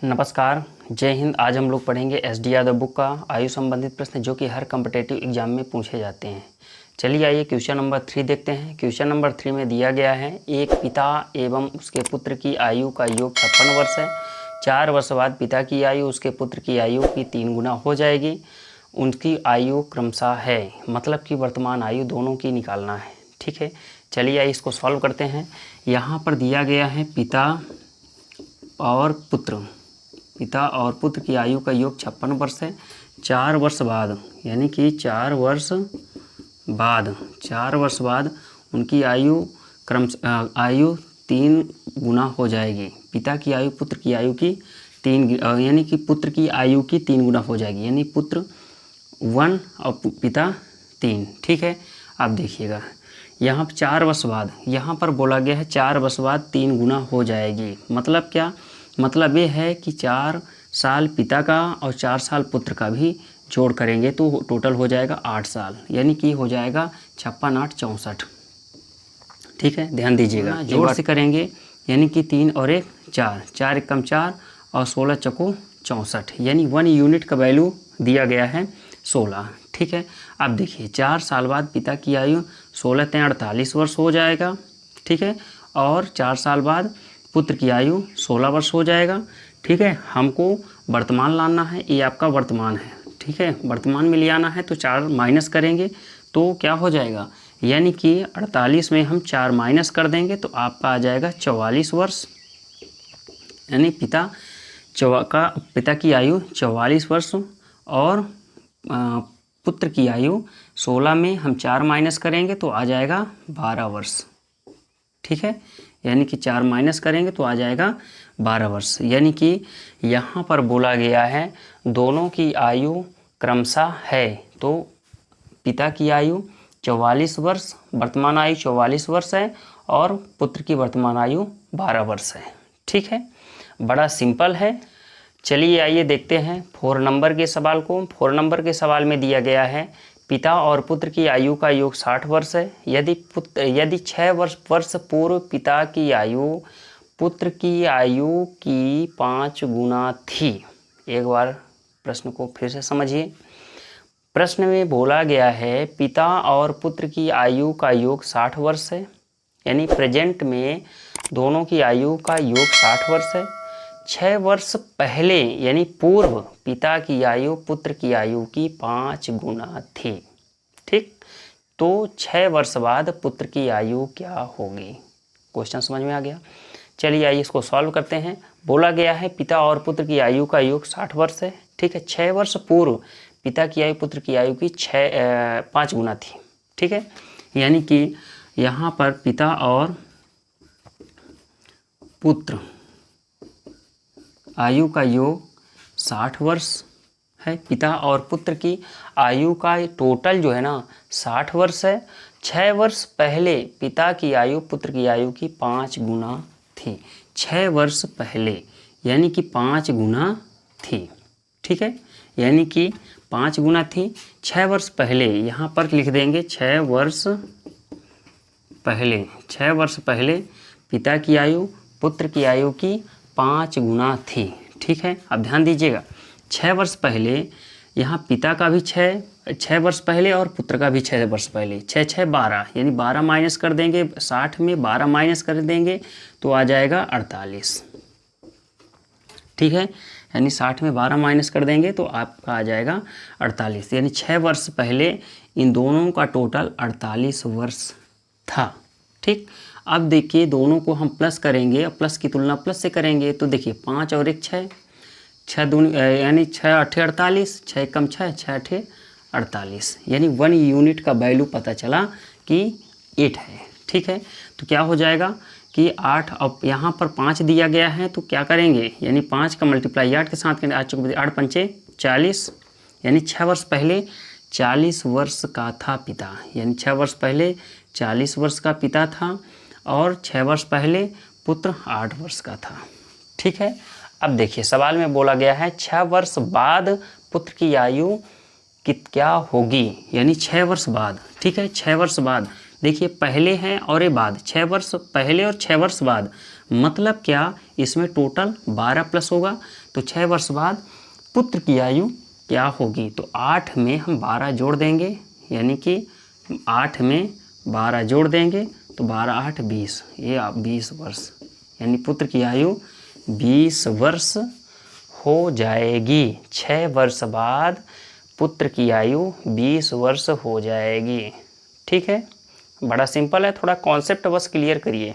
नमस्कार, जय हिंद। आज हम लोग पढ़ेंगे एस.डी. यादव बुक का आयु संबंधित प्रश्न जो कि हर कम्पिटेटिव एग्जाम में पूछे जाते हैं। चलिए आइए क्वेश्चन नंबर 3 देखते हैं। क्वेश्चन नंबर 3 में दिया गया है, एक पिता एवं उसके पुत्र की आयु का योग 56 वर्ष है। 4 वर्ष बाद पिता की आयु उसके पुत्र की आयु की 3 गुना हो जाएगी। उनकी आयु क्रमशः है, मतलब कि वर्तमान आयु दोनों की निकालना है। ठीक है, चलिए आइए इसको सॉल्व करते हैं। यहाँ पर दिया गया है पिता और पुत्र की आयु का योग 56 वर्ष है। 4 वर्ष बाद, यानी कि 4 वर्ष बाद उनकी आयु आयु 3 गुना हो जाएगी। पिता की आयु पुत्र की आयु की 3 यानी कि पुत्र की आयु की 3 गुना हो जाएगी, यानी पुत्र 1 और पिता 3। ठीक है, आप देखिएगा यहाँ 4 वर्ष बाद, यहाँ पर बोला गया है 4 वर्ष बाद 3 गुना हो जाएगी। मतलब क्या? मतलब ये है कि 4 साल पिता का और 4 साल पुत्र का भी जोड़ करेंगे तो टोटल हो जाएगा 8 साल, यानी कि हो जाएगा 56 8 64। ठीक है, ध्यान दीजिएगा, जोड़ से करेंगे यानी कि 3 और 1 4, 4 एकम 4 और 16 चौको 64, यानी 1 यूनिट का वैल्यू दिया गया है 16। ठीक है, अब देखिए 4 साल बाद पिता की आयु 16 × 48 वर्ष हो जाएगा। ठीक है, और 4 साल बाद पुत्र की आयु 16 वर्ष हो जाएगा। ठीक है, हमको वर्तमान लाना है, ये आपका वर्तमान है। ठीक है, वर्तमान में ले आना है तो 4 माइनस करेंगे तो क्या हो जाएगा, यानी कि 48 में हम 4 माइनस कर देंगे तो आपका आ जाएगा 44 वर्ष, यानी पिता की आयु 44 वर्ष और पुत्र की आयु 16 में हम 4 माइनस करेंगे तो आ जाएगा 12 वर्ष। ठीक है, यानी कि 4 माइनस करेंगे तो आ जाएगा 12 वर्ष। यानी कि यहाँ पर बोला गया है दोनों की आयु क्रमशः है, तो पिता की आयु 44 वर्ष, वर्तमान आयु 44 वर्ष है और पुत्र की वर्तमान आयु 12 वर्ष है। ठीक है, बड़ा सिंपल है। चलिए आइए देखते हैं 4 नंबर के सवाल को। 4 नंबर के सवाल में दिया गया है, पिता और पुत्र की आयु का योग 60 वर्ष है। यदि 6 वर्ष पूर्व पिता की आयु पुत्र की आयु की 5 गुना थी। एक बार प्रश्न को फिर से समझिए। प्रश्न में बोला गया है पिता और पुत्र की आयु का योग 60 वर्ष है, यानी प्रेजेंट में दोनों की आयु का योग 60 वर्ष है। 6 वर्ष पहले यानी पूर्व पिता की आयु पुत्र की आयु की 5 गुना थी। ठीक, तो 6 वर्ष बाद पुत्र की आयु क्या होगी? क्वेश्चन समझ में आ गया। चलिए आइए इसको सॉल्व करते हैं। बोला गया है पिता और पुत्र की आयु का योग 60 वर्ष है। ठीक है, 6 वर्ष पूर्व पिता की आयु पुत्र की आयु की 5 गुना थी। ठीक है, यानी कि यहाँ पर पिता और पुत्र आयु का योग 60 वर्ष है। पिता और पुत्र की आयु का टोटल जो है ना 60 वर्ष है। 6 वर्ष पहले पिता की आयु पुत्र की आयु की 5 गुना थी। 6 वर्ष पहले यानी कि 5 गुना थी। ठीक है, यानी कि 5 गुना थी। 6 वर्ष पहले यहाँ पर लिख देंगे 6 वर्ष पहले पिता की आयु पुत्र की आयु की 5 गुना थी। ठीक है, अब ध्यान दीजिएगा, 6 वर्ष पहले यहाँ पिता का भी 6 वर्ष पहले और पुत्र का भी 6 वर्ष पहले, 6 6 12, यानी 12 माइनस कर देंगे। 60 में 12 माइनस कर देंगे तो आ जाएगा 48। ठीक है, यानी 60 में 12 माइनस कर देंगे तो आपका आ जाएगा 48, यानी 6 वर्ष पहले इन दोनों का टोटल 48 वर्ष था। ठीक, अब देखिए दोनों को हम प्लस करेंगे, प्लस की तुलना प्लस से करेंगे तो देखिए 5 और 1 6, 6 दूनी यानी 6 8 48, 6 कम 6, 6 8 48, यानी 1 यूनिट का वैल्यू पता चला कि 8 है। ठीक है, तो क्या हो जाएगा कि 8, अब यहाँ पर 5 दिया गया है तो क्या करेंगे, यानी 5 का मल्टीप्लाई 8 के साथ करेंगे। 8 पंचे 40, यानी 6 वर्ष पहले 40 वर्ष का था पिता, यानी 6 वर्ष पहले 40 वर्ष का पिता था और 6 वर्ष पहले पुत्र 8 वर्ष का था। ठीक है, अब देखिए सवाल में बोला गया है 6 वर्ष बाद पुत्र की आयु क्या होगी, यानी 6 वर्ष बाद। ठीक है, 6 वर्ष बाद देखिए पहले है और ये बाद, 6 वर्ष पहले और 6 वर्ष बाद, मतलब क्या, इसमें टोटल 12 प्लस होगा, तो 6 वर्ष बाद पुत्र की आयु क्या होगी। तो 8 में हम 12 जोड़ देंगे, यानी कि 8 में 12 जोड़ देंगे तो 12 8 20, ये 20 वर्ष, यानी पुत्र की आयु 20 वर्ष हो जाएगी। 6 वर्ष बाद पुत्र की आयु 20 वर्ष हो जाएगी। ठीक है, बड़ा सिंपल है, थोड़ा कॉन्सेप्ट बस क्लियर करिए।